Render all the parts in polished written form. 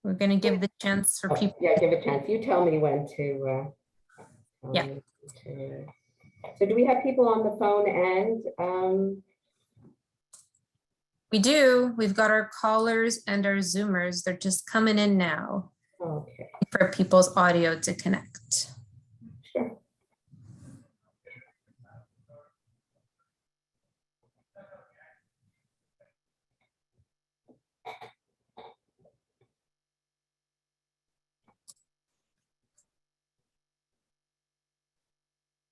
We're going to give the chance for people. Yeah, give a chance. You tell me when to. Yeah. So do we have people on the phone and? We do. We've got our callers and our Zoomers. They're just coming in now. Okay. For people's audio to connect. Sure.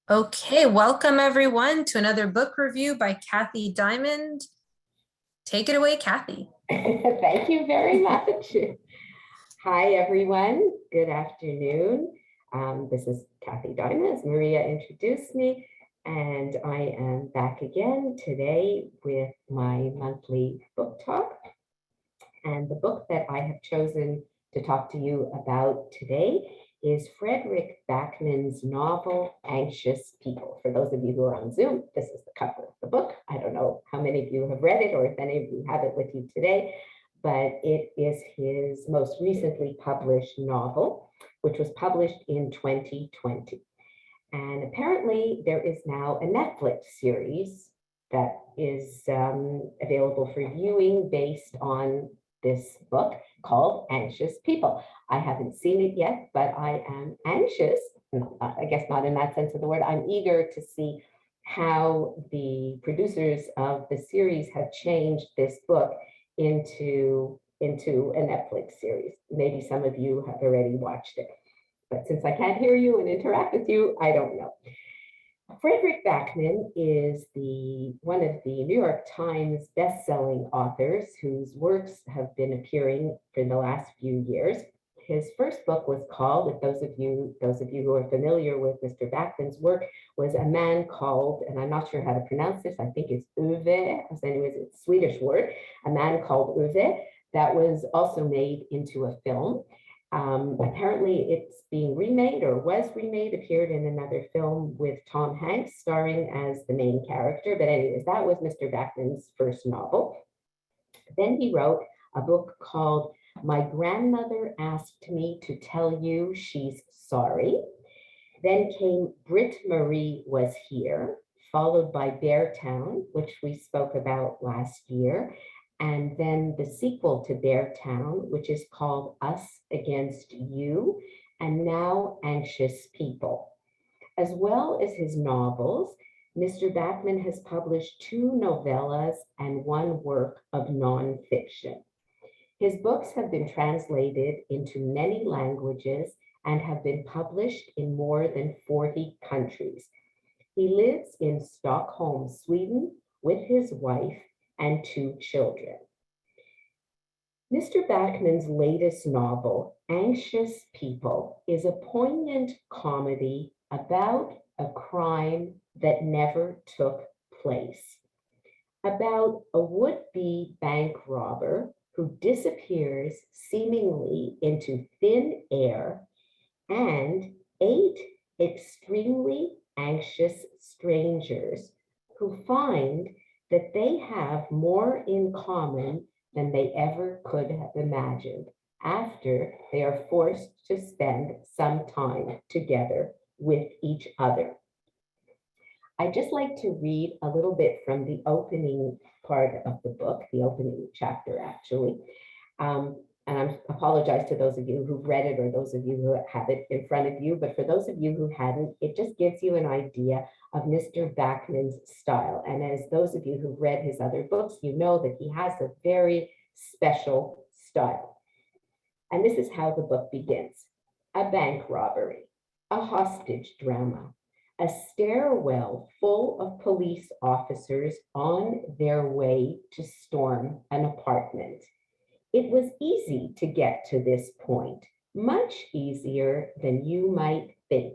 Okay, welcome everyone to another book review by Kathy Diamond. Take it away, Kathy. Thank you very much. Hi, everyone. Good afternoon. This is Kathy Diamond, as Maria introduced me, and I am back again today with my monthly book talk. And the book that I have chosen to talk to you about today is Fredrik Backman's novel, Anxious People. For those of you who are on Zoom, this is the cover of the book. I don't know how many of you have read it or if any of you have it with you today, but it is his most recently published novel, which was published in 2020. And apparently there is now a Netflix series that is available for viewing based on this book called Anxious People. I haven't seen it yet, but I am anxious, I guess not in that sense of the word, I'm eager to see how the producers of the series have changed this book into a Netflix series. Maybe some of you have already watched it, but since I can't hear you and interact with you, I don't know. Fredrik Backman is one of the New York Times best-selling authors whose works have been appearing for the last few years. His first book was called, if those of you who are familiar with Mr. Backman's work, was A Man Called, and I'm not sure how to pronounce this, I think it's Ove, anyways, it's a Swedish word, A Man Called Ove, that was also made into a film. Apparently it's being remade or was remade, appeared in another film with Tom Hanks starring as the main character. But anyways, that was Mr. Backman's first novel. Then he wrote a book called My Grandmother Asked Me to Tell You She's Sorry. Then came Brit Marie Was Here, followed by Beartown, which we spoke about last year. And then the sequel to Beartown, which is called Us Against You, and now Anxious People. As well as his novels, Mr. Backman has published 2 novellas and 1 work of nonfiction. His books have been translated into many languages and have been published in more than 40 countries. He lives in Stockholm, Sweden, with his wife and 2 children. Mr. Backman's latest novel, Anxious People, is a poignant comedy about a crime that never took place, about a would-be bank robber who disappears seemingly into thin air, and 8 extremely anxious strangers who find that they have more in common than they ever could have imagined after they are forced to spend some time together with each other. I'd just like to read a little bit from the opening part of the book, the opening chapter actually. And I apologize to those of you who've read it or those of you who have it in front of you, but for those of you who hadn't, it just gives you an idea of Mr. Backman's style. And as those of you who've read his other books, you know that he has a very special style. And this is how the book begins. A bank robbery, a hostage drama, a stairwell full of police officers on their way to storm an apartment. It was easy to get to this point, much easier than you might think.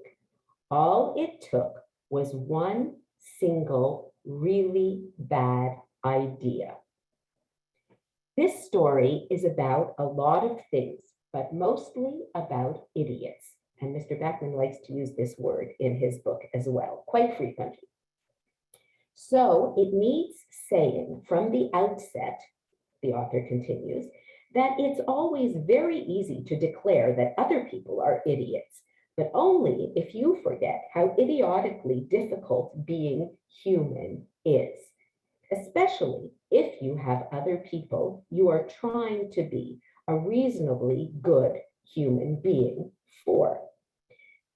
All it took was one single really bad idea. This story is about a lot of things, but mostly about idiots. And Mr. Backman likes to use this word in his book as well, quite frequently. So it needs saying from the outset, the author continues, that it's always very easy to declare that other people are idiots, but only if you forget how idiotically difficult being human is, especially if you have other people you are trying to be a reasonably good human being for.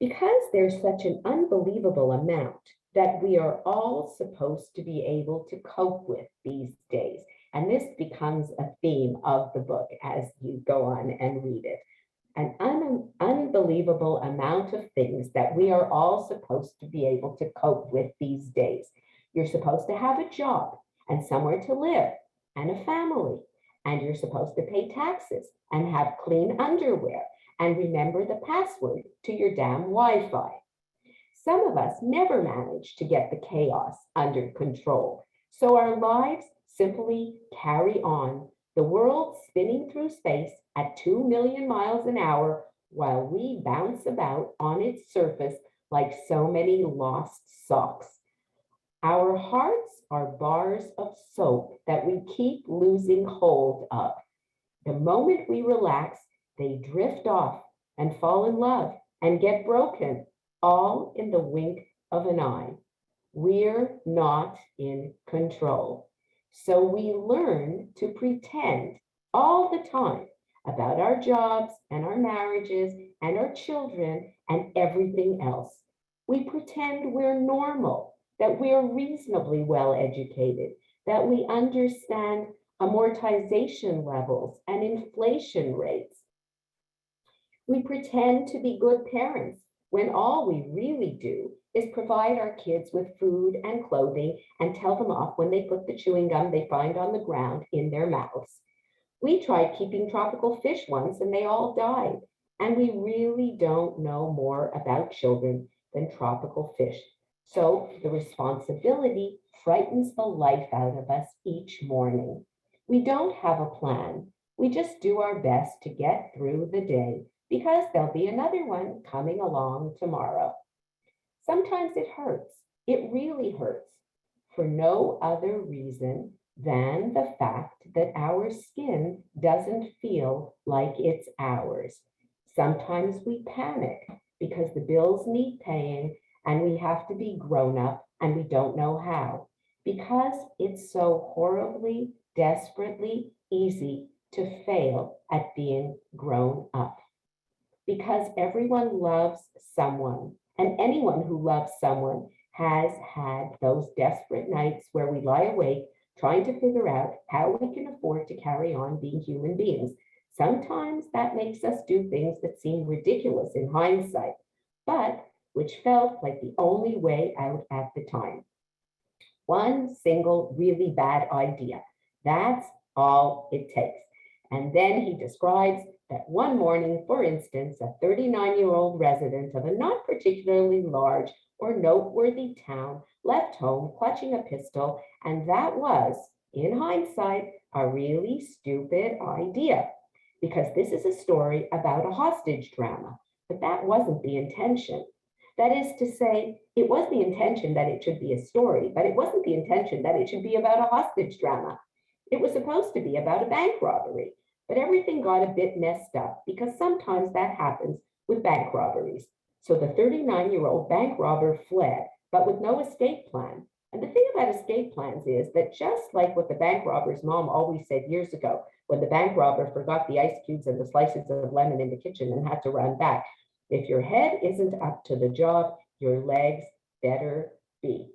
Because there's such an unbelievable amount that we are all supposed to be able to cope with these days. And this becomes a theme of the book as you go on and read it. An unbelievable amount of things that we are all supposed to be able to cope with these days. You're supposed to have a job and somewhere to live and a family, and you're supposed to pay taxes and have clean underwear and remember the password to your damn Wi-Fi. Some of us never manage to get the chaos under control, so our lives simply carry on, the world spinning through space at 2 million miles an hour while we bounce about on its surface like so many lost socks. Our hearts are bars of soap that we keep losing hold of. The moment we relax, they drift off and fall in love and get broken, all in the wink of an eye. We're not in control. So we learn to pretend all the time about our jobs and our marriages and our children and everything else. We pretend we're normal, that we're reasonably well educated, that we understand amortization levels and inflation rates. We pretend to be good parents when all we really do is provide our kids with food and clothing and tell them off when they put the chewing gum they find on the ground in their mouths. We tried keeping tropical fish once and they all died. And we really don't know more about children than tropical fish. So the responsibility frightens the life out of us each morning. We don't have a plan. We just do our best to get through the day because there'll be another one coming along tomorrow. Sometimes it hurts. It really hurts for no other reason than the fact that our skin doesn't feel like it's ours. Sometimes we panic because the bills need paying and we have to be grown up and we don't know how, because it's so horribly, desperately easy to fail at being grown up. Because everyone loves someone, and anyone who loves someone has had those desperate nights where we lie awake trying to figure out how we can afford to carry on being human beings. Sometimes that makes us do things that seem ridiculous in hindsight, but which felt like the only way out at the time. One single really bad idea. That's all it takes. And then he describes that one morning, for instance, a 39-year-old resident of a not particularly large or noteworthy town left home clutching a pistol, and that was, in hindsight, a really stupid idea, because this is a story about a hostage drama, but that wasn't the intention. That is to say, it was the intention that it should be a story, but it wasn't the intention that it should be about a hostage drama. It was supposed to be about a bank robbery, but everything got a bit messed up because sometimes that happens with bank robberies. So the 39-year-old bank robber fled, but with no escape plan. And the thing about escape plans is that just like what the bank robber's mom always said years ago, when the bank robber forgot the ice cubes and the slices of lemon in the kitchen and had to run back, if your head isn't up to the job, your legs better be.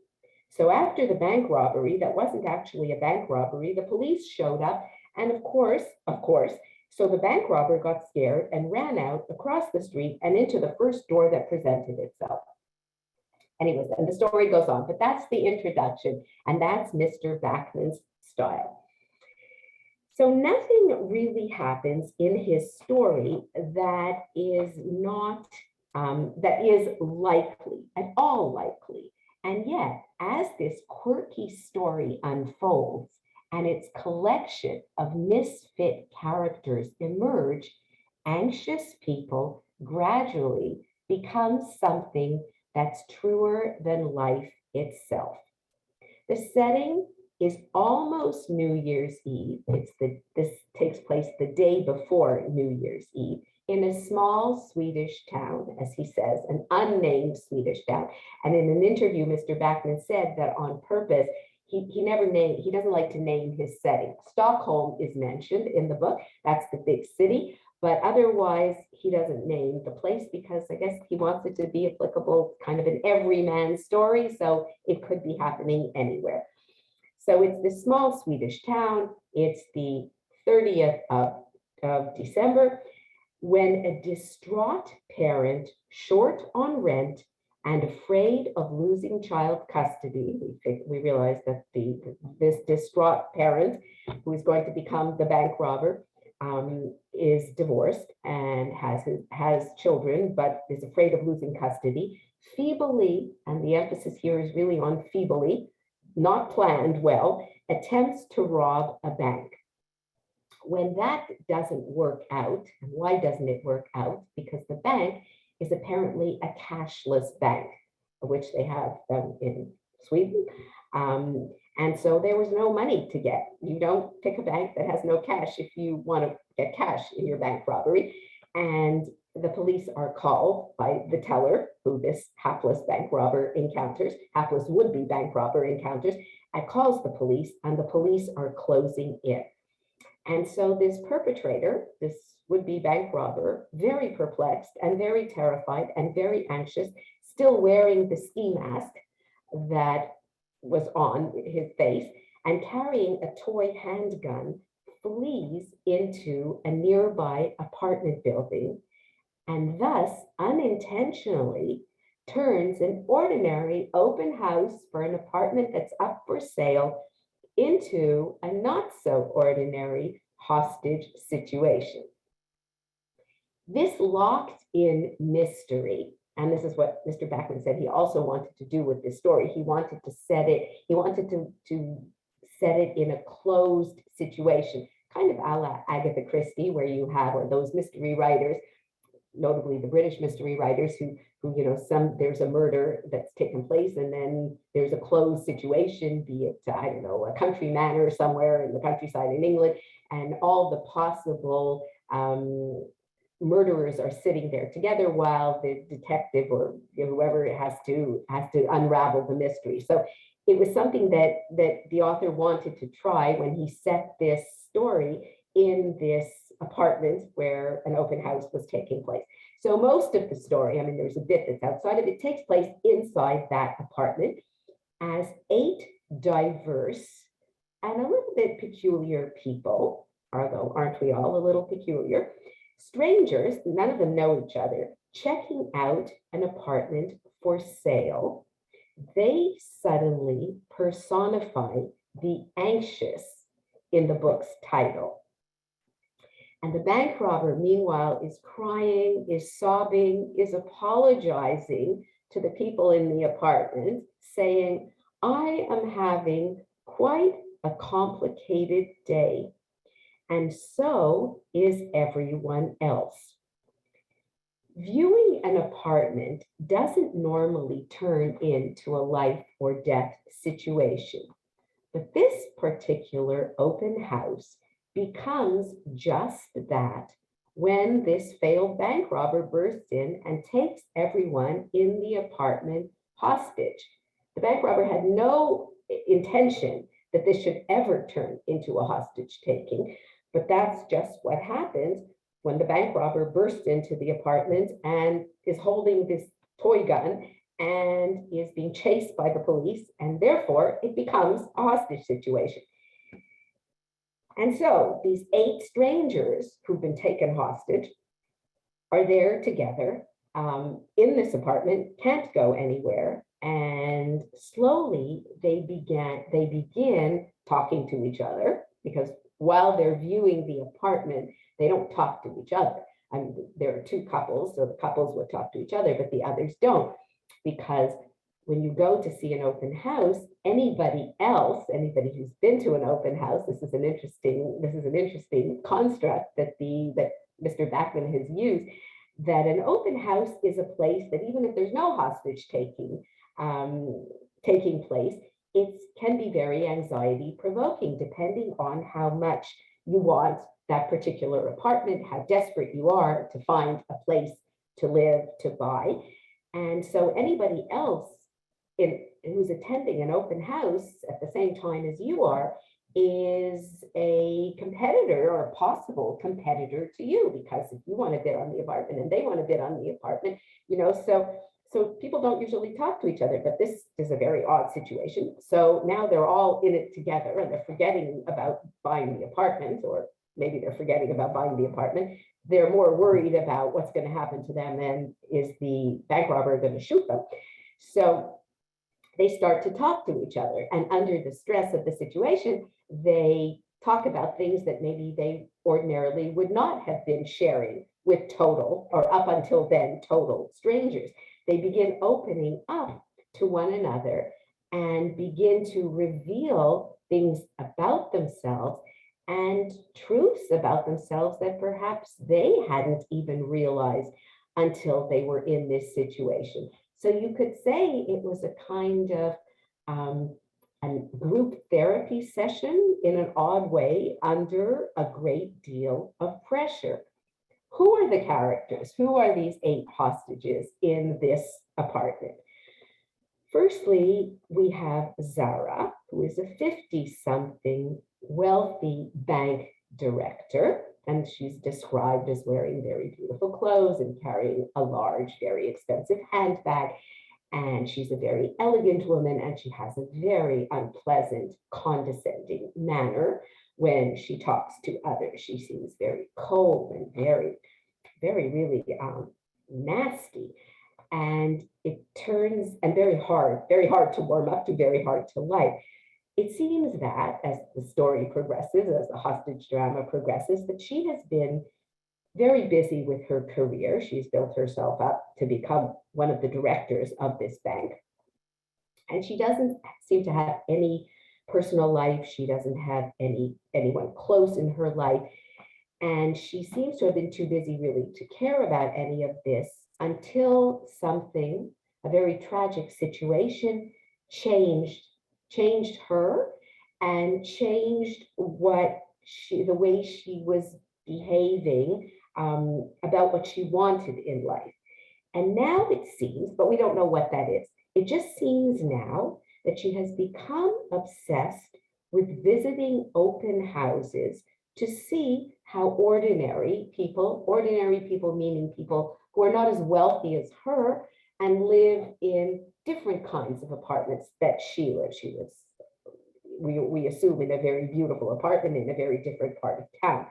So after the bank robbery, that wasn't actually a bank robbery, the police showed up. And of course, so the bank robber got scared and ran out across the street and into the first door that presented itself. Anyways, and the story goes on, but that's the introduction, and that's Mr. Backman's style. So nothing really happens in his story that is not, that is likely, at all likely. And yet, as this quirky story unfolds and its collection of misfit characters emerge, anxious people gradually become something that's truer than life itself. The setting is almost New Year's Eve. This takes place the day before New Year's Eve in a small Swedish town, as he says, an unnamed Swedish town. And in an interview, Mr. Backman said that on purpose, he doesn't like to name his setting. Stockholm is mentioned in the book, that's the big city, but otherwise he doesn't name the place because I guess he wants it to be applicable, kind of an everyman story, so it could be happening anywhere. So it's this small Swedish town. It's the 30th of December when a distraught parent, short on rent and afraid of losing child custody, we realize that this distraught parent, who is going to become the bank robber, is divorced and has children, but is afraid of losing custody, feebly, and the emphasis here is really on feebly, not planned well, attempts to rob a bank. When that doesn't work out, and why doesn't it work out? Because the bank is apparently a cashless bank, which they have in Sweden. And so there was no money to get. You don't pick a bank that has no cash if you want to get cash in your bank robbery. And the police are called by the teller, who this hapless bank robber encounters, hapless would-be bank robber encounters, and calls the police, and the police are closing in. And so this perpetrator, this would-be bank robber, very perplexed and very terrified and very anxious, still wearing the ski mask that was on his face and carrying a toy handgun, flees into a nearby apartment building and thus unintentionally turns an ordinary open house for an apartment that's up for sale into a not so ordinary hostage situation. This locked in mystery, and this is what Mr. Backman said he also wanted to do with this story. He wanted to set it in a closed situation, kind of a la Agatha Christie, where you have, or those mystery writers, notably the British mystery writers who there's a murder that's taken place and then there's a closed situation, be it, I don't know, a country manor somewhere in the countryside in England, and all the possible murderers are sitting there together while the detective or whoever has to unravel the mystery. So it was something that the author wanted to try when he set this story in this apartment where an open house was taking place. So most of the story, I mean, there's a bit that's outside of it, takes place inside that apartment as 8 diverse and a little bit peculiar people, although aren't we all a little peculiar, strangers, none of them know each other, checking out an apartment for sale. They suddenly personify the anxious in the book's title. And the bank robber, meanwhile, is crying, is sobbing, is apologizing to the people in the apartment, saying, I am having quite a complicated day, and so is everyone else. Viewing an apartment doesn't normally turn into a life or death situation, but this particular open house becomes just that when this failed bank robber bursts in and takes everyone in the apartment hostage. The bank robber had no intention that this should ever turn into a hostage taking, but that's just what happens when the bank robber bursts into the apartment and is holding this toy gun and is being chased by the police, and therefore it becomes a hostage situation. And so these 8 strangers who've been taken hostage are there together in this apartment, can't go anywhere, and slowly they begin talking to each other, because while they're viewing the apartment, they don't talk to each other. I mean, there are 2 couples, so the couples would talk to each other, but the others don't, because when you go to see an open house, anybody who's been to an open house, this is an interesting construct that Mr. Backman has used, that an open house is a place that even if there's no hostage taking place, it can be very anxiety provoking, depending on how much you want that particular apartment, how desperate you are to find a place to live, to buy. And so anybody else who's attending an open house at the same time as you are is a competitor or a possible competitor to you, because if you want to bid on the apartment and they want to bid on the apartment, so people don't usually talk to each other, but this is a very odd situation. So now they're all in it together and they're forgetting about buying the apartment, or maybe they're forgetting about buying the apartment. They're more worried about what's going to happen to them and is the bank robber going to shoot them. So they start to talk to each other, and under the stress of the situation, they talk about things that maybe they ordinarily would not have been sharing with total, or up until then, total strangers. They begin opening up to one another and begin to reveal things about themselves and truths about themselves that perhaps they hadn't even realized until they were in this situation. So you could say it was a kind of a group therapy session in an odd way under a great deal of pressure. Who are the characters? Who are these 8 hostages in this apartment? Firstly, we have Zara, who is a 50-something wealthy bank director, and she's described as wearing very beautiful clothes and carrying a large, very expensive handbag. And she's a very elegant woman, and she has a very unpleasant, condescending manner when she talks to others. She seems very cold and very, very, really nasty. And it turns, and very hard to warm up to, very hard to like. It seems that as the story progresses, as the hostage drama progresses, that she has been very busy with her career. She's built herself up to become one of the directors of this bank. And she doesn't seem to have any personal life. She doesn't have anyone close in her life. And she seems to have been too busy really to care about any of this until something, a very tragic situation, changed her and changed the way she was behaving about what she wanted in life. And now it seems, but we don't know what that is, it just seems now that she has become obsessed with visiting open houses to see how ordinary people meaning people who are not as wealthy as her and live in different kinds of apartments that she lives. She lives, we assume, in a very beautiful apartment in a very different part of town.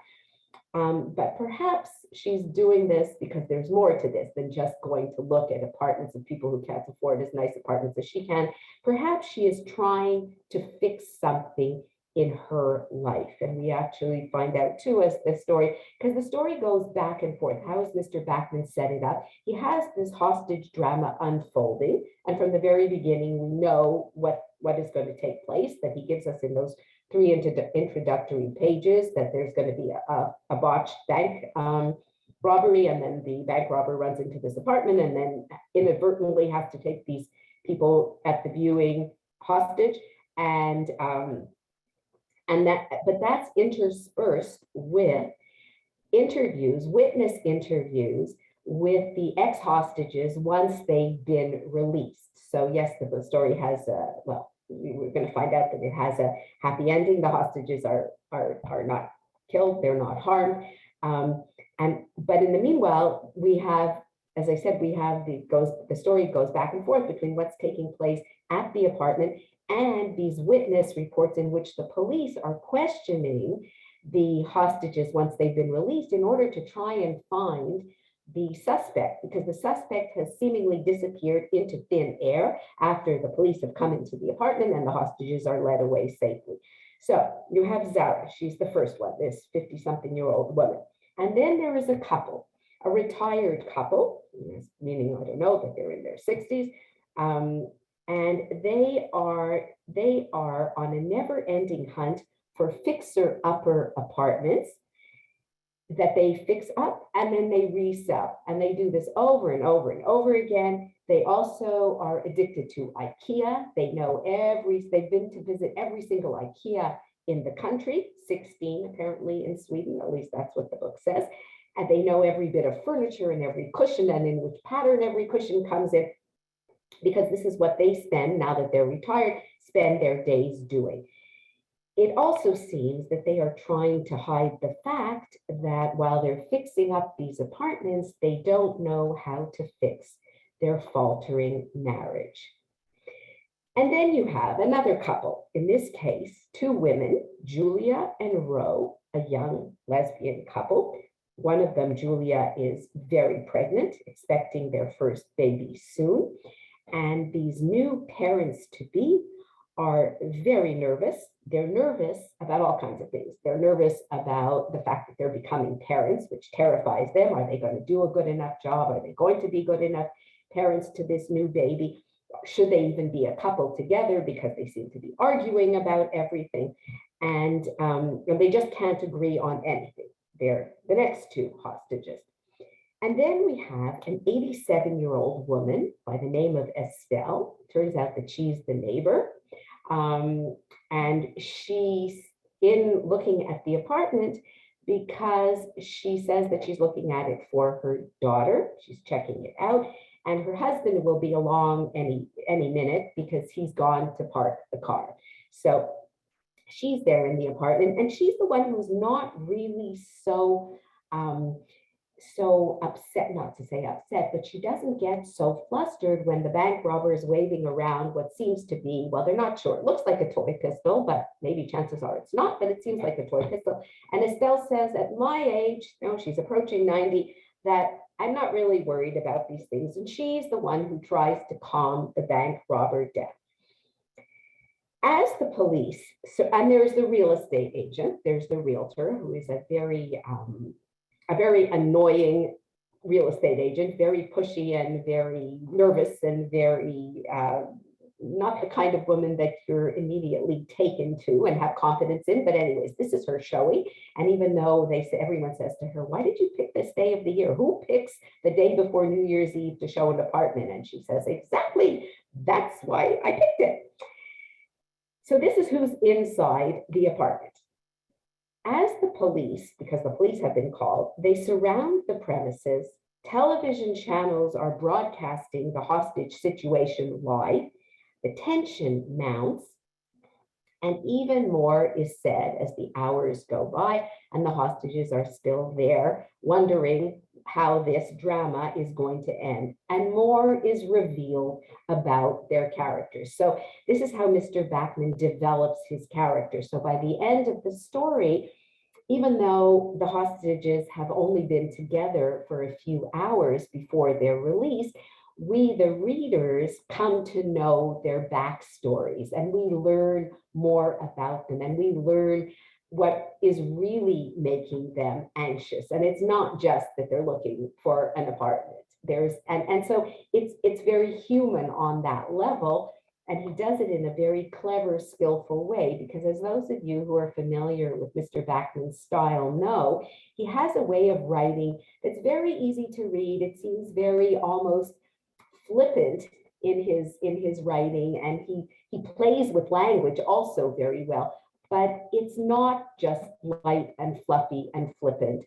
But perhaps she's doing this because there's more to this than just going to look at apartments of people who can't afford as nice apartments as she can. Perhaps she is trying to fix something in her life. And we actually find out too as the story, because the story goes back and forth. How has Mr. Backman set it up? He has this hostage drama unfolding. And from the very beginning, we know what is going to take place, that he gives us in those 3 introductory pages, that there's going to be a botched bank robbery, and then the bank robber runs into this apartment and then inadvertently has to take these people at the viewing hostage. But that's interspersed with witness interviews with the ex-hostages once they've been released. So yes, the story has we're going to find out that it has a happy ending. The hostages are not killed, they're not harmed. But in the meanwhile, we have, as I said, the story goes back and forth between what's taking place at the apartment and these witness reports in which the police are questioning the hostages once they've been released in order to try and find the suspect, because the suspect has seemingly disappeared into thin air after the police have come into the apartment and the hostages are led away safely. So you have Zara, she's the first one, this 50-something-year-old woman. And then there is a couple, a retired couple, meaning, I don't know, that they're in their 60s. And they are on a never-ending hunt for fixer-upper apartments that they fix up and then they resell. And they do this over and over and over again. They also are addicted to IKEA. They've been to visit every single IKEA in the country, 16 apparently in Sweden, at least that's what the book says. And they know every bit of furniture and every cushion and in which pattern every cushion comes in, because this is what they spend, now that they're retired, spend their days doing. It also seems that they are trying to hide the fact that while they're fixing up these apartments, they don't know how to fix their faltering marriage. And then you have another couple, in this case, two women, Julia and Ro, a young lesbian couple. One of them, Julia, is very pregnant, expecting their first baby soon. And these new parents-to-be are very nervous. They're nervous about all kinds of things. They're nervous about the fact that they're becoming parents, which terrifies them. Are they going to do a good enough job? Are they going to be good enough parents to this new baby? Should they even be a couple together, because they seem to be arguing about everything, and they just can't agree on anything. They're the next two hostages. And then we have an 87-year-old woman by the name of Estelle. Turns out that she's the neighbor. And she's in looking at the apartment because she says that she's looking at it for her daughter. She's checking it out. And her husband will be along any minute because he's gone to park the car. So she's there in the apartment, and she's the one who's not really so upset, not to say upset, but she doesn't get so flustered when the bank robber is waving around what seems to be, well, they're not sure. It looks like a toy pistol, but maybe chances are it's not, but it seems like a toy pistol. And Estelle says, at my age, she's approaching 90, that I'm not really worried about these things. And she's the one who tries to calm the bank robber down. As the police, and there's the real estate agent, there's the realtor, who is a very annoying real estate agent, very pushy and very nervous and very not the kind of woman that you're immediately taken to and have confidence in. But anyways, this is her showing. And even though everyone says to her, why did you pick this day of the year? Who picks the day before New Year's Eve to show an apartment? And she says, exactly, that's why I picked it. So this is who's inside the apartment. As the police, because the police have been called, they surround the premises. Television channels are broadcasting the hostage situation live. The tension mounts, and even more is said as the hours go by and the hostages are still there, wondering how this drama is going to end. And more is revealed about their characters. So this is how Mr. Backman develops his character. So by the end of the story, even though the hostages have only been together for a few hours before their release, we, the readers, come to know their backstories, and we learn more about them, and we learn what is really making them anxious. And it's not just that they're looking for an apartment. So it's very human on that level. And he does it in a very clever, skillful way, because as those of you who are familiar with Mr. Backman's style know, he has a way of writing that's very easy to read. It seems very almost flippant in his writing, and he plays with language also very well. But it's not just light and fluffy and flippant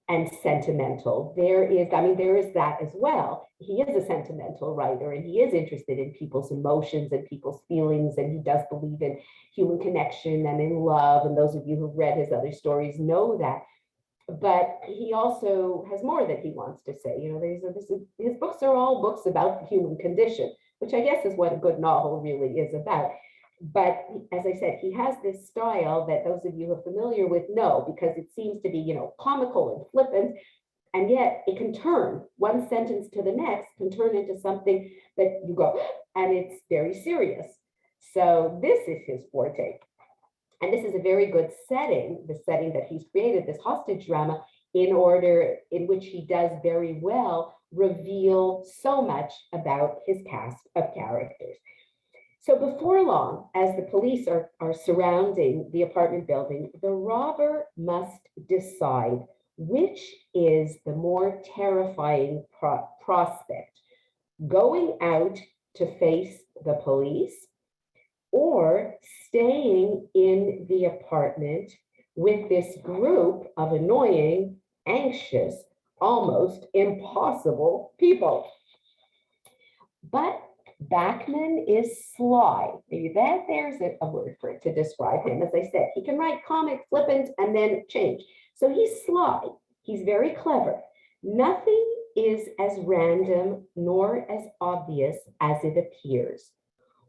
and sentimental. There is that as well. He is a sentimental writer, and he is interested in people's emotions and people's feelings, and he does believe in human connection and in love. And those of you who've read his other stories know that. But he also has more that he wants to say. His books are all books about the human condition, which I guess is what a good novel really is about. But as I said, he has this style that those of you who are familiar with know, because it seems to be, comical and flippant, and yet it can turn one sentence to the next, can turn into something that you go, and it's very serious. So this is his forte. And this is a very good setting, the setting that he's created, this hostage drama, in which he does very well reveal so much about his cast of characters. So before long, as the police are surrounding the apartment building, the robber must decide which is the more terrifying prospect: going out to face the police, or staying in the apartment with this group of annoying, anxious, almost impossible people. But Backman is sly. Maybe there's a word for it to describe him. As I said, he can write comic, flippant, and then change. So he's sly. He's very clever. Nothing is as random nor as obvious as it appears.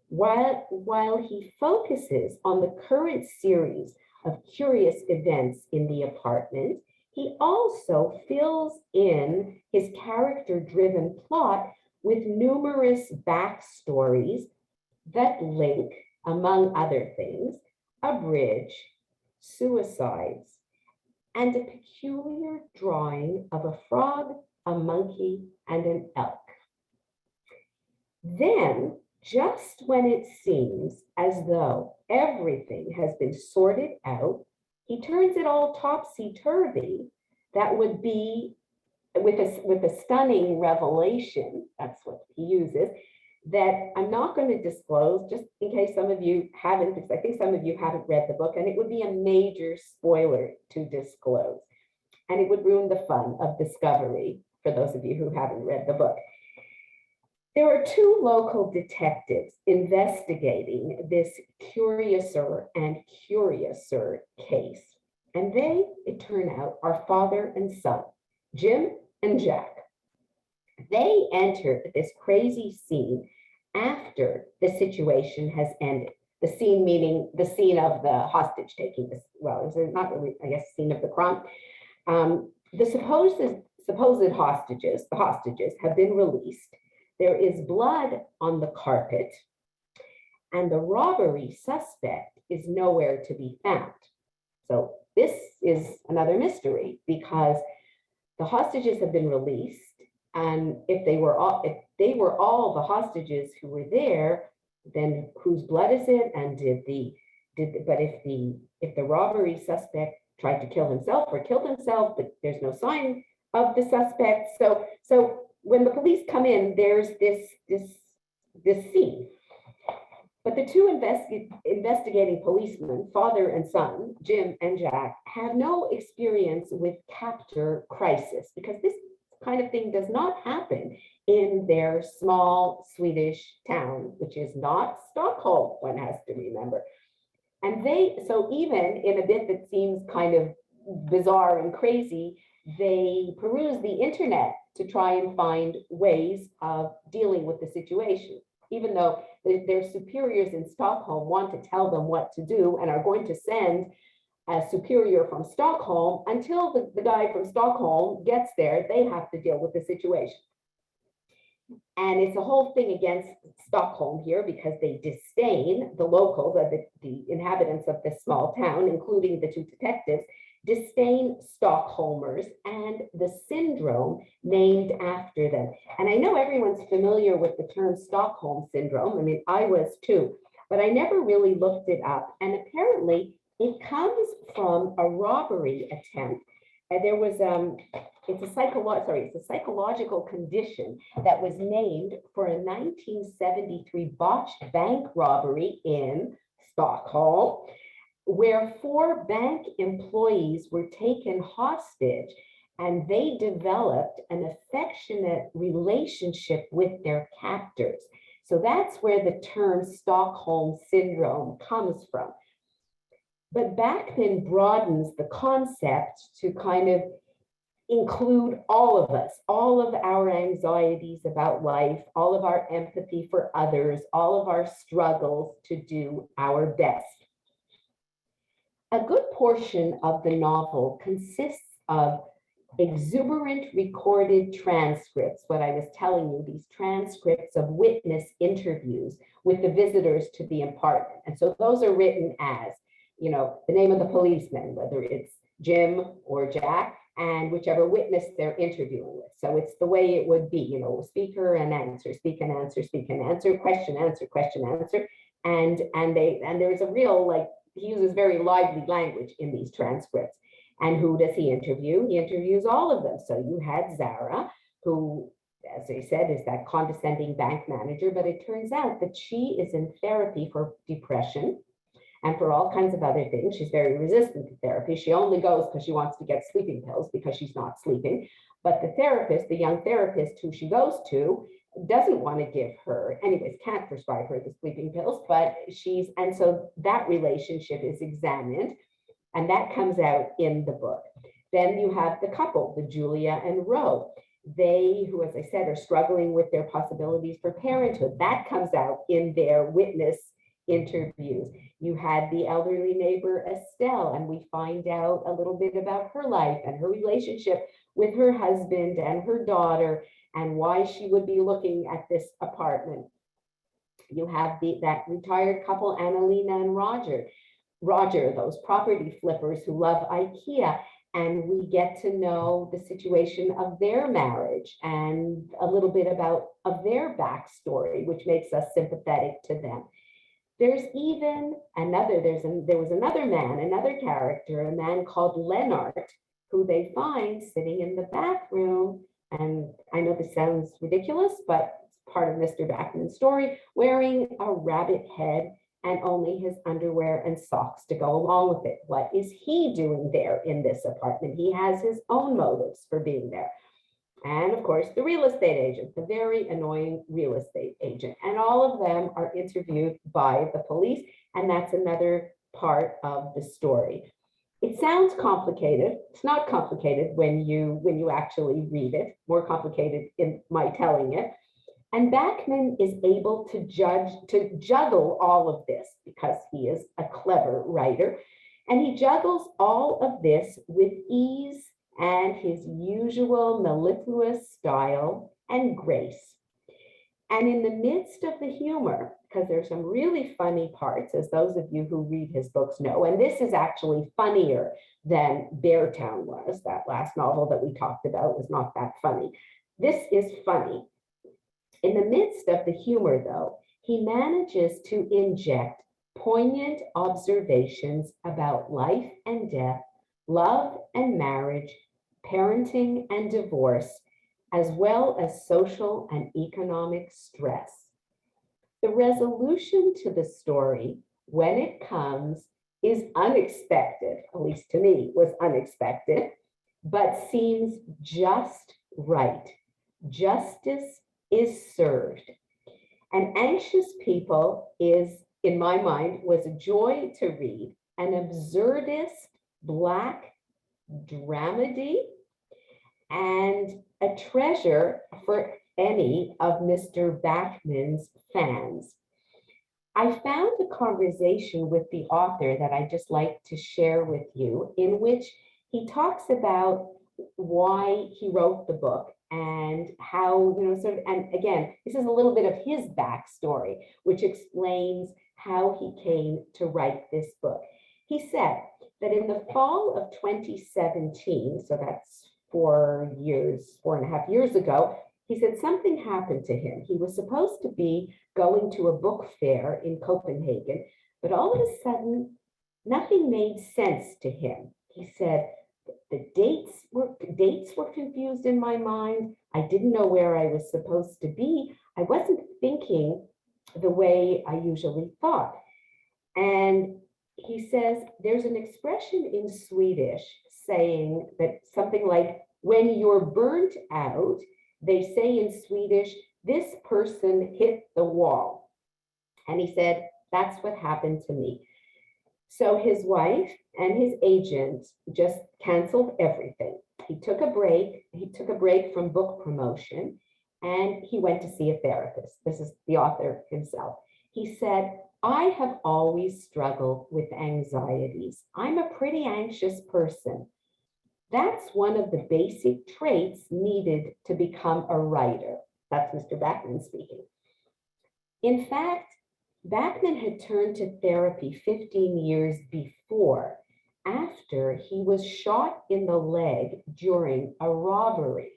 While he focuses on the current series of curious events in the apartment, he also fills in his character-driven plot with numerous backstories that link, among other things, a bridge, suicides, and a peculiar drawing of a frog, a monkey, and an elk. Then, just when it seems as though everything has been sorted out, he turns it all topsy-turvy. That would be with a stunning revelation, that's what he uses, that I'm not going to disclose, just in case some of you haven't, because I think some of you haven't read the book, and it would be a major spoiler to disclose. And it would ruin the fun of discovery for those of you who haven't read the book. There are two local detectives investigating this curiouser and curiouser case. And they, it turned out, are father and son, Jim and Jack. They enter this crazy scene after the situation has ended. The scene meaning the scene of the hostage taking, well, it's not really, I guess, scene of the crime. The supposed hostages, the hostages have been released. There is blood on the carpet, and the robbery suspect is nowhere to be found. So this is another mystery, because the hostages have been released, and if they were all the hostages who were there, then whose blood is it? And but if the robbery suspect tried to kill himself or killed himself, but there's no sign of the suspect. So when the police come in, there's this scene. But the two investigating policemen, father and son, Jim and Jack, have no experience with captor crisis, because this kind of thing does not happen in their small Swedish town, which is not Stockholm, one has to remember. And so even in a bit that seems kind of bizarre and crazy, they peruse the internet to try and find ways of dealing with the situation, even though their superiors in Stockholm want to tell them what to do and are going to send a superior from Stockholm. Until the guy from Stockholm gets there, they have to deal with the situation. And it's a whole thing against Stockholm here, because they disdain the locals, the inhabitants of this small town, including the two detectives, disdain Stockholmers and the syndrome named after them. And I know everyone's familiar with the term Stockholm syndrome. I mean, I was too, but I never really looked it up. And apparently it comes from a robbery attempt. And there was, it's a psychological condition that was named for a 1973 botched bank robbery in Stockholm, where 4 bank employees were taken hostage, and they developed an affectionate relationship with their captors. So that's where the term Stockholm syndrome comes from. But Backman broadens the concept to kind of include all of us, all of our anxieties about life, all of our empathy for others, all of our struggles to do our best. A good portion of the novel consists of exuberant recorded transcripts, what I was telling you, these transcripts of witness interviews with the visitors to the apartment. And so those are written as, you know, the name of the policeman, whether it's Jim or Jack, and whichever witness they're interviewing with. So it's the way it would be, you know, speaker and answer, speak and answer, speak and answer, question, answer, question, answer. And there's a real, like, he uses very lively language in these transcripts. And who does he interview? He interviews all of them. So you had Zara, who as I said, is that condescending bank manager, but it turns out that she is in therapy for depression and for all kinds of other things. She's very resistant to therapy. She only goes because she wants to get sleeping pills because she's not sleeping. But the therapist, the young therapist who she goes to, doesn't want to give her, anyways, can't prescribe her the sleeping pills, but and so that relationship is examined, and that comes out in the book. Then you have the couple, the Julia and Ro. They, who, as I said, are struggling with their possibilities for parenthood. That comes out in their witness interviews. You had the elderly neighbor, Estelle, and we find out a little bit about her life and her relationship with her husband and her daughter, and why she would be looking at this apartment. You have that retired couple, Annalena and Roger, those property flippers who love IKEA. And we get to know the situation of their marriage and a little bit of their backstory, which makes us sympathetic to them. There's even there was another man, another character, a man called Leonard, who they find sitting in the bathroom. And I know this sounds ridiculous, but it's part of Mr. Backman's story, wearing a rabbit head and only his underwear and socks to go along with it. What is he doing there in this apartment? He has his own motives for being there. And of course, the real estate agent, the very annoying real estate agent. And all of them are interviewed by the police. And that's another part of the story. It sounds complicated. It's not complicated when you actually read it, more complicated in my telling it. And Backman is able to juggle all of this because he is a clever writer. And he juggles all of this with ease and his usual mellifluous style and grace. And in the midst of the humor, because there's some really funny parts, as those of you who read his books know, and this is actually funnier than Beartown was. That last novel that we talked about was not that funny. This is funny. In the midst of the humor, though, he manages to inject poignant observations about life and death, love and marriage, parenting and divorce, as well as social and economic stress. The resolution to the story, when it comes, is unexpected, at least to me, was unexpected, but seems just right. Justice is served. And Anxious People is, in my mind, was a joy to read, an absurdist Black dramedy, and a treasure for any of Mr. Backman's fans. I found a conversation with the author that I just like to share with you, in which he talks about why he wrote the book and how, and again, this is a little bit of his backstory, which explains how he came to write this book. He said that in the fall of 2017, so that's 4.5 years ago, he said something happened to him. He was supposed to be going to a book fair in Copenhagen, but all of a sudden, nothing made sense to him. He said, the dates were confused in my mind. I didn't know where I was supposed to be. I wasn't thinking the way I usually thought. And he says there's an expression in Swedish saying that something like, when you're burnt out, they say in Swedish, this person hit the wall. And he said, that's what happened to me. So his wife and his agent just canceled everything. He took a break. He took a break from book promotion, and he went to see a therapist. This is the author himself. He said, I have always struggled with anxieties. I'm a pretty anxious person. That's one of the basic traits needed to become a writer. That's Mr. Backman speaking. In fact, Backman had turned to therapy 15 years before, after he was shot in the leg during a robbery,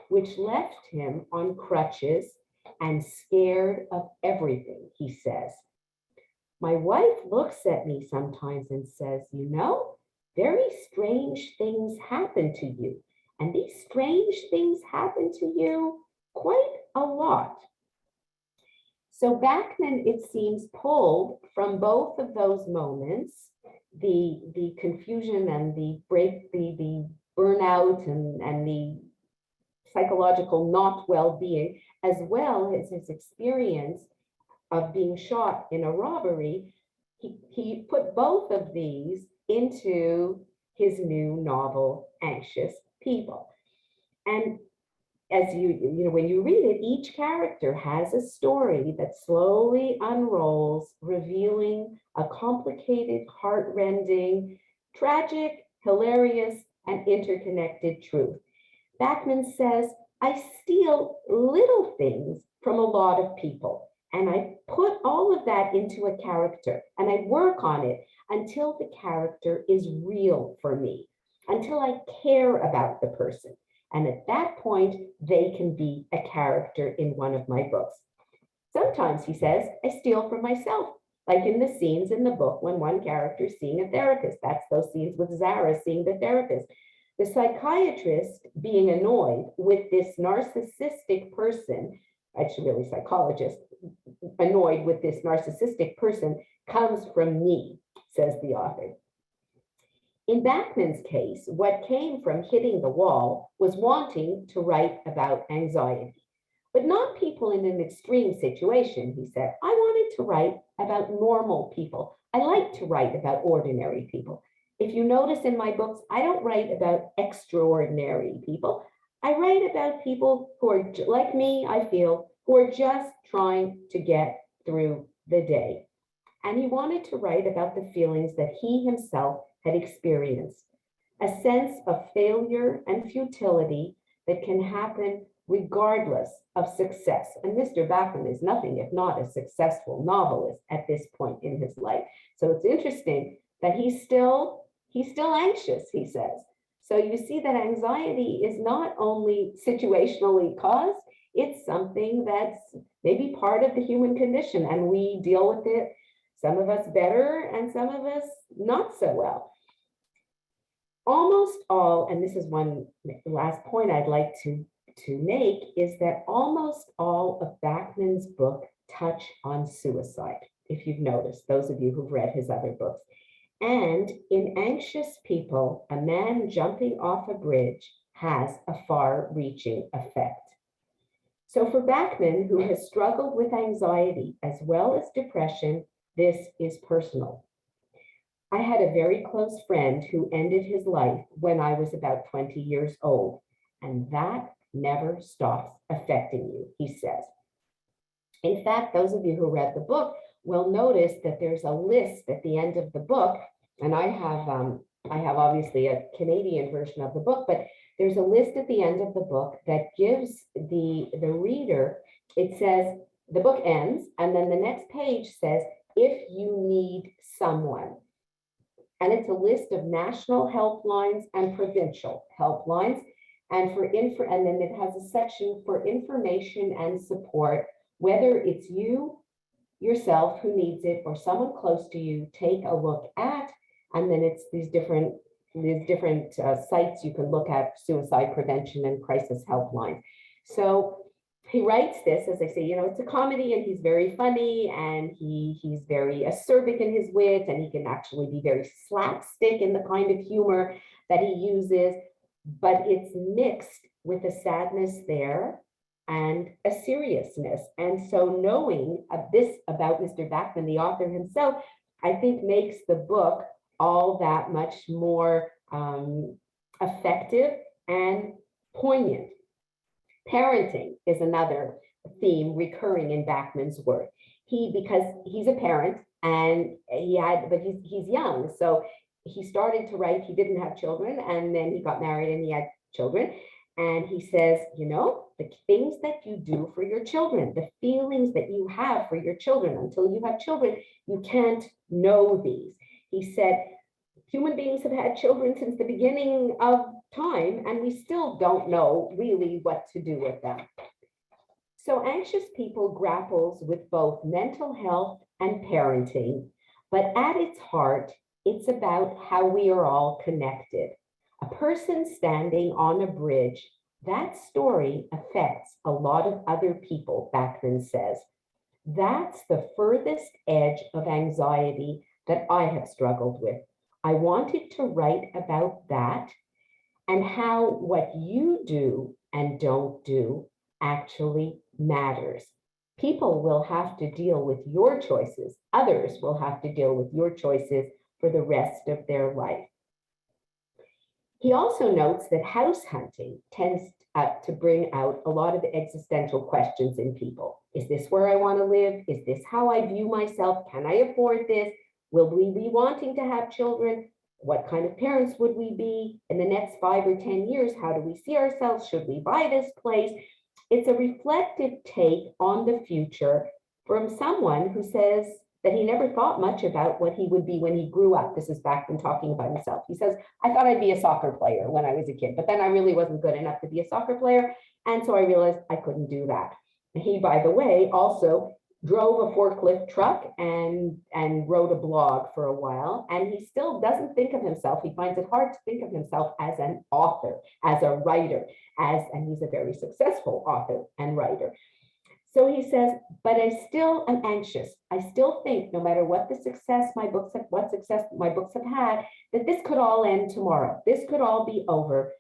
which left him on crutches and scared of everything, he says. My wife looks at me sometimes and says, you know, very strange things happen to you. And these strange things happen to you quite a lot. So Backman, it seems, pulled from both of those moments, the confusion and the burnout and the psychological not well-being, as well as his experience of being shot in a robbery. He put both of these into his new novel, Anxious People. And as when you read it, each character has a story that slowly unrolls, revealing a complicated, heartrending, tragic, hilarious, and interconnected truth. Backman says, I steal little things from a lot of people, and I put all of that into a character, and I work on it until the character is real for me, until I care about the person. And at that point, they can be a character in one of my books. Sometimes, he says, I steal from myself, like in the scenes in the book when one character is seeing a therapist. That's those scenes with Zara seeing the therapist. The psychiatrist being annoyed with this narcissistic person, actually really psychologist, annoyed with this narcissistic person comes from me, says the author. In Backman's case, what came from hitting the wall was wanting to write about anxiety, but not people in an extreme situation, he said. I wanted to write about normal people. I like to write about ordinary people. If you notice in my books, I don't write about extraordinary people. I write about people who are like me, I feel, who are just trying to get through the day. And he wanted to write about the feelings that he himself had experienced, a sense of failure and futility that can happen regardless of success. And Mr. Backman is nothing if not a successful novelist at this point in his life. So it's interesting that he's still anxious, he says. So you see that anxiety is not only situationally caused, it's something that's maybe part of the human condition, and we deal with it, some of us better and some of us not so well. Almost all, and this is one last point I'd like to make, is that almost all of Backman's book touch on suicide, if you've noticed, those of you who've read his other books. And in Anxious People, a man jumping off a bridge has a far-reaching effect. So for Backman, who has struggled with anxiety as well as depression, this is personal. I had a very close friend who ended his life when I was about 20 years old, and that never stops affecting you, he says. In fact, those of you who read the book will notice that there's a list at the end of the book, and I have obviously a Canadian version of the book, but there's a list at the end of the book that gives the reader, it says, the book ends, and then the next page says, if you need someone. And it's a list of national helplines and provincial helplines. And and then it has a section for information and support, whether it's you yourself who needs it or someone close to you, take a look at. And then it's these different sites you can look at, suicide prevention and crisis helpline. So he writes this, as I say, it's a comedy, and he's very funny, and he's very acerbic in his wit, and he can actually be very slapstick in the kind of humor that he uses, but it's mixed with a sadness there and a seriousness. And so knowing this about Mr. Backman, the author himself, I think makes the book all that much more effective and poignant. Parenting is another theme recurring in Backman's work. Because he's a parent, and he's young, so he started to write. He didn't have children, and then he got married and he had children. And he says, the things that you do for your children, the feelings that you have for your children, until you have children, you can't know these. He said, human beings have had children since the beginning of time, and we still don't know really what to do with them. So Anxious People grapples with both mental health and parenting, but at its heart, it's about how we are all connected. A person standing on a bridge That story affects a lot of other people, Backman says. That's the furthest edge of anxiety that I have struggled with. I wanted to write about that and how what you do and don't do actually matters. People will have to deal with your choices. Others will have to deal with your choices for the rest of their life. He also notes that house hunting tends to bring out a lot of existential questions in people. Is this where I want to live? Is this how I view myself? Can I afford this? Will we be wanting to have children? What kind of parents would we be in the next 5 or 10 years? How do we see ourselves? Should we buy this place? It's a reflective take on the future from someone who says that he never thought much about what he would be when he grew up. This is Backman talking about himself. He says, I thought I'd be a soccer player when I was a kid, but then I really wasn't good enough to be a soccer player. And so I realized I couldn't do that. He, by the way, also drove a forklift truck and wrote a blog for a while. And he still doesn't think of himself. He finds it hard to think of himself as an author, as a writer, and he's a very successful author and writer. So he says, but I still am anxious. I still think no matter what the success my books have had, that this could all end tomorrow. This could all be over,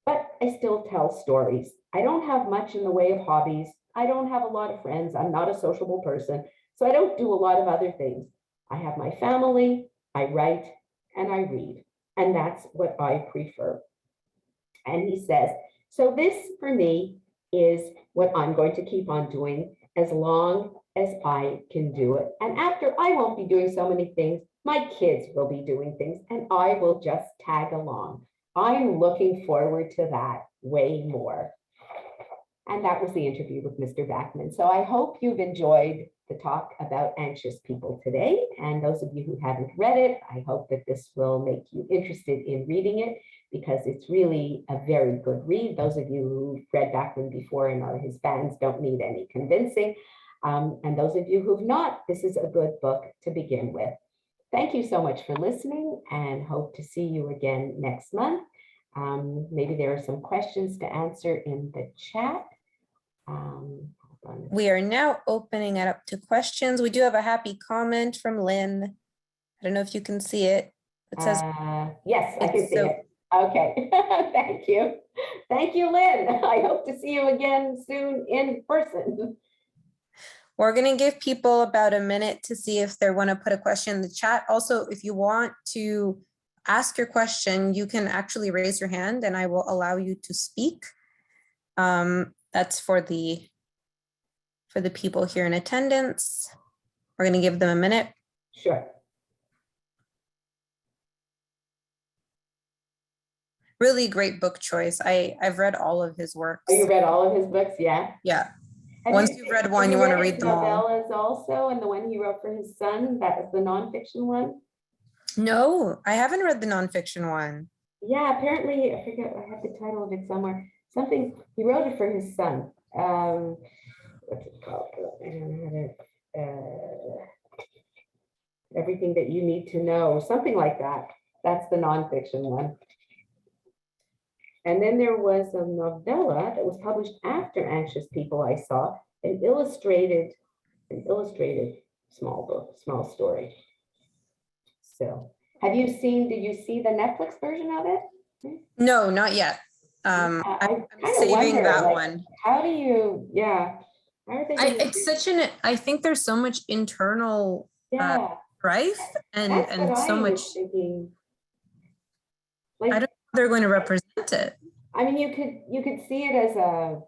but I still tell stories. I don't have much in the way of hobbies. I don't have a lot of friends. I'm not a sociable person. So I don't do a lot of other things. I have my family, I write, and I read. And that's what I prefer. And he says, so this for me is what I'm going to keep on doing as long as I can do it. And after, I won't be doing so many things. My kids will be doing things and I will just tag along. I'm looking forward to that way more. And that was the interview with Mr. Backman. So I hope you've enjoyed the talk about anxious people today. And those of you who haven't read it, I hope that this will make you interested in reading it, because it's really a very good read. Those of you who've read Backman before and are his fans don't need any convincing. And those of you who've not, this is a good book to begin with. Thank you so much for listening and hope to see you again next month. Maybe there are some questions to answer in the chat. We are now opening it up to questions. We do have a happy comment from Lynn. I don't know if you can see it. It says, yes, I can see it. Okay, thank you. Thank you, Lynn. I hope to see you again soon in person. We're going to give people about a minute to see if they want to put a question in the chat. Also, if you want to ask your question, you can actually raise your hand and I will allow you to speak. That's for the people here in attendance. We're going to give them a minute. Sure. Really great book choice. I've read all of his works. Oh, you read all of his books? Yeah. Yeah. Once you've read one, you want to read them all. Novellas also, and the one he wrote for his son, that was the nonfiction one. No, I haven't read the nonfiction one. Yeah, apparently, I forget, I have the title of it somewhere. Something, he wrote it for his son. What's it called? I don't know how to, Everything That You Need to Know, something like that. That's the nonfiction one. And then there was a novella that was published after Anxious People, I saw, an illustrated small book, small story. So did you see the Netflix version of it? No, not yet. I'm saving that one. How do you, yeah. How are they it's such an, I think there's so much internal strife and so much. Thinking. Like, I don't know how they're going to represent it. I mean, you could see it as a,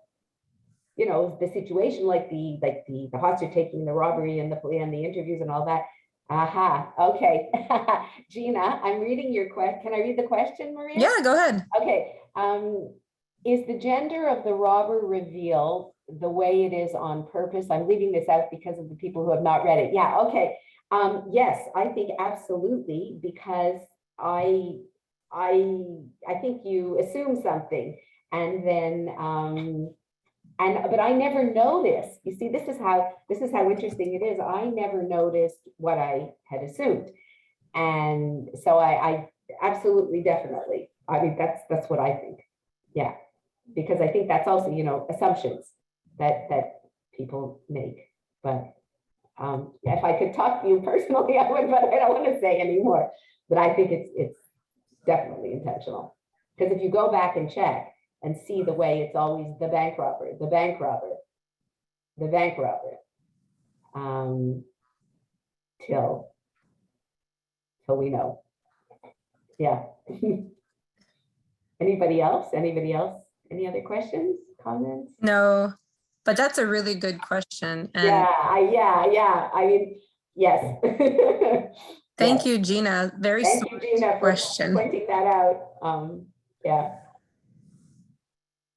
you know, the situation, like the hostage taking, the robbery and the interviews and all that. Aha. Okay. Gina, I'm reading your question. Can I read the question, Maria? Yeah, go ahead. Okay. Is the gender of the robber revealed the way it is on purpose? I'm leaving this out because of the people who have not read it. Yeah. Okay. Yes, I think absolutely, because I think you assume something and then but I never noticed. You see, this is how interesting it is. I never noticed what I had assumed. And so I absolutely, definitely. I mean, that's what I think. Yeah. because I think that's also, assumptions that people make. But if I could talk to you personally, I would, but I don't want to say anymore. But I think it's definitely intentional. Because if you go back and check and see the way it's always the bank robber, the bank robber, the bank robber, till we know. Yeah. Anybody else? Anybody else? Any other questions, comments? No, but that's a really good question. And yeah. I mean, yes. thank Yes. you, Gina. Very Thank you, Gina, for question. pointing that out. Yeah.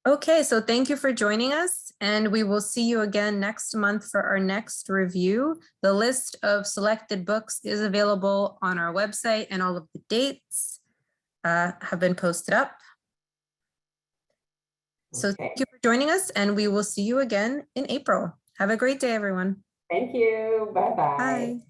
Okay, so thank you for joining us, and we will see you again next month for our next review. The list of selected books is available on our website, and all of the dates have been posted up. So Okay. thank you for joining us, and we will see you again in April. Have a great day, everyone. Thank you. Bye-bye. Bye.